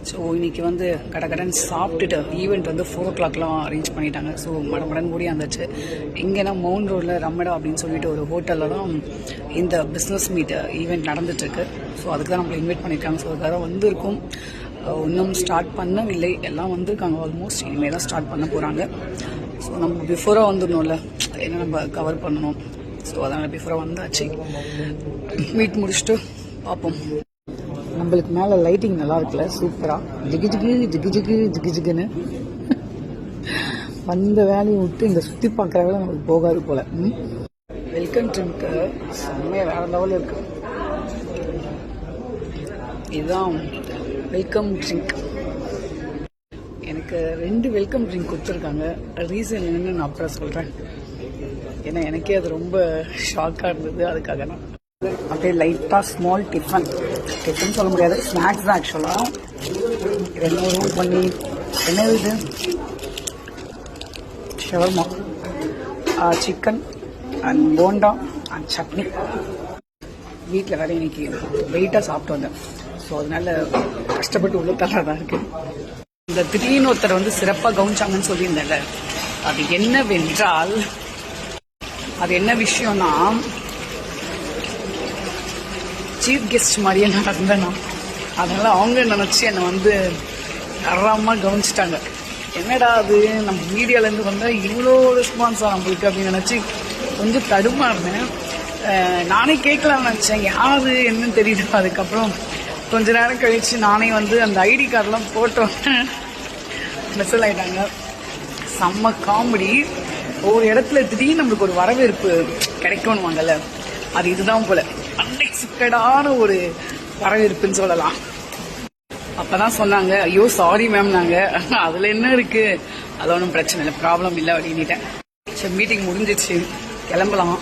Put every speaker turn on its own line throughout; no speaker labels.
So இன்றைக்கி வந்து கடன் சாப்பிட்டுட்டு ஈவெண்ட் வந்து 4 o'clockலாம் அரேஞ்ச் பண்ணிட்டாங்க. ஸோ மடமடன் கூடி வந்துச்சு. இங்கேனா மவுண்ட் ரோடில் ரம்மடா அப்படின்னு சொல்லிட்டு ஒரு ஹோட்டலில் தான் இந்த பிஸ்னஸ் மீட் ஈவெண்ட் நடந்துட்டுருக்கு. ஸோ அதுக்கு தான் நம்மளை இன்வைட் பண்ணியிருக்காங்க. ஸோ அதுக்காக வந்திருக்கும். இன்னும் ஸ்டார்ட் பண்ணவில்லை, எல்லாம் வந்திருக்காங்க. ஆல்மோஸ்ட் இனிமேல் தான் ஸ்டார்ட் பண்ண போகிறாங்க. ஸோ நம்ம பிஃபோராக வந்துடணும்ல, என்ன நம்ம கவர் பண்ணணும். ஸோ அதனால் பிஃபோராக வந்தாச்சு. மீட் முடிச்சுட்டு பார்ப்போம். நம்மளுக்கு மேலே லைட்டிங் நல்லா இருக்குல்ல, சூப்பராக ஜிகு ஜிகு ஜிகு ஜிகு ஜிகு ஜிகுன்னு. வந்த வேலையை விட்டு இங்கே சுற்றி பார்க்குற வேலை நம்மளுக்கு போகாது போல். வெல்கம் ட்ரிங்க்கு செம்மையாக வேறு லெவலில் இருக்குது. இதுதான் வெல்கம் ட்ரிங்க். எனக்கு 2 வெல்கம் ட்ரிங்க் கொடுத்துருக்காங்க. ரீசன் என்னன்னு நான் அப்புறம் சொல்கிறேன். ஏன்னா எனக்கே அது ரொம்ப ஷாக்காக இருந்தது. அதுக்காக நான் அப்படியே லைட்டாக ஸ்மால் டிஃபன் சொல்ல முடியாது, ஸ்நாக்ஸ் தான் ஆக்சுவலாக. ரெண்டு பண்ணி என்ன இது shawarma, chicken and bonda and chutney. வீட்டில் வேறு இன்னைக்கு வெயிட்டாக சாப்பிட்டு வந்தேன். ஸோ அதனால கஷ்டப்பட்டு உள்ள தரதான் இருக்கு. இந்த திடீர்னு ஒருத்தர் வந்து சிறப்பாக கவனிச்சாங்கன்னு சொல்லியிருந்தேன்ல, அது என்னவென்றால், அது என்ன விஷயம்னா, சீஃப் கெஸ்ட் மாதிரியே நான் இருந்தேன்னா, அதனால அவங்க நினச்சி என்னை வந்து தரமாக கவனிச்சிட்டாங்க. என்னடா அது நம்ம மீடியாலேருந்து வந்தால் இவ்வளோ ரெஸ்பான்ஸாக நம்மளுக்கு அப்படின்னு நினச்சி கொஞ்சம் தடுமாறினேன். நானே கேட்கலாம்னு நினச்சேன், யாரு என்னன்னு தெரியுது. அதுக்கப்புறம் கொஞ்ச நேரம் கழித்து நானே வந்து அந்த ஐடி கார்டெலாம் போட்டோம். மெசேஜ் ஆகிட்டாங்க. செம்ம காமெடி. ஒவ்வொரு இடத்துல திடீர்னு நம்மளுக்கு ஒரு வரவேற்பு கிடைக்கணுவாங்கல்ல, அது இதுதான் போல. அன்எக்ஸ்பெக்டடான ஒரு வரவேற்புன்னு சொல்லலாம். அப்பதான் சொன்னாங்க, ஐயோ சாரி மேம், நாங்கள் அதில் என்ன இருக்கு, அது ஒன்றும் பிரச்சனை இல்லை, ப்ராப்ளம் இல்லை அப்படின்னுட்டேன். சரி, மீட்டிங் முடிஞ்சிச்சு, கிளம்பலாம்.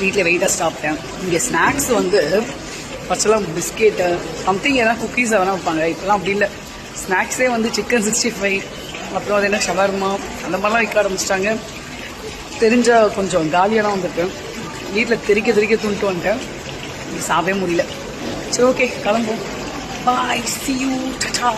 வீட்டில் வெயிட்டாக சாப்பிட்டேன். இங்கே ஸ்நாக்ஸ் வந்து ஃபர்ஸ்ட்லாம் பிஸ்கெட்டு சம்திங் ஏதாவது குக்கீஸ் வேணா வைப்பாங்க. இப்போலாம் அப்படி இல்லை. ஸ்நாக்ஸே வந்து சிக்கன் 65, அப்புறம் அது என்ன ஷவர்மா, அந்த மாதிரிலாம் விற்க ஆரம்பிச்சிட்டாங்க. தெரிஞ்ச கொஞ்சம் காலியெல்லாம் வந்துருக்கேன். வீட்டில் தெறிக்க துணிட்டு வந்துட்டேன். சாப்பிடவே முடியல. சரி, ஓகே, கிளம்பும். பாய், see you, ta-ta.